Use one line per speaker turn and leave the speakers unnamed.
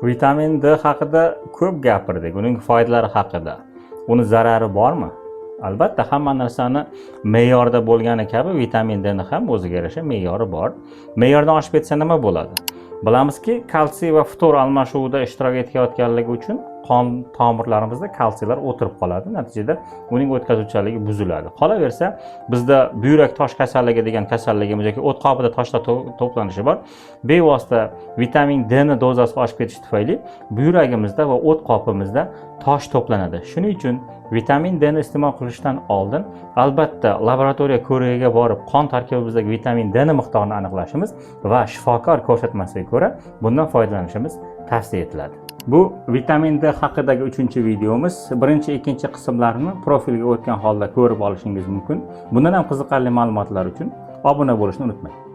Vitamin D haqida ko'p gapirdik, uning foydalari haqida. Uni zarari bormi? Albatta, hamma narsani me'yorda bo'lgani kabi vitamin D ni ham o'ziga yarasha me'yori bor. Me'yordan oshib ketsa nima bo'ladi? Bilamizki, kalsiy va ftor almashuvida ishtirok etayotganligi uchun qon tomirlarimizda kalsiylar o'tirib qoladi. Natijada uning o'tkazuvchanligi buziladi. Qolaversa, bizda buyrak tosh kasalligi degan kasalligimiz yoki o't qopida toshlar to'planishi bor. Bevosita vitamin D ni dozasi oshib ketishi tufayli buyuragimizda va o't qopimizda tosh to'planadi. Shuning uchun vitamin D ni iste'mol qilishdan oldin albatta laboratoriya ko'rigiga borib qon tarkibimizdagi vitamin D ni miqdorini aniqlashimiz va shifokor ko'rsatmasiga ko'ra bundan foydalanishimiz tavsiya etiladi. Bu vitamin D haqidagi 3-videomiz. Birinchi, ikkinchi qismlarini profilga o'tgan holda ko'rib olishingiz mumkin. Bundan ham qiziqarli ma'lumotlar uchun obuna bo'lishni unutmang.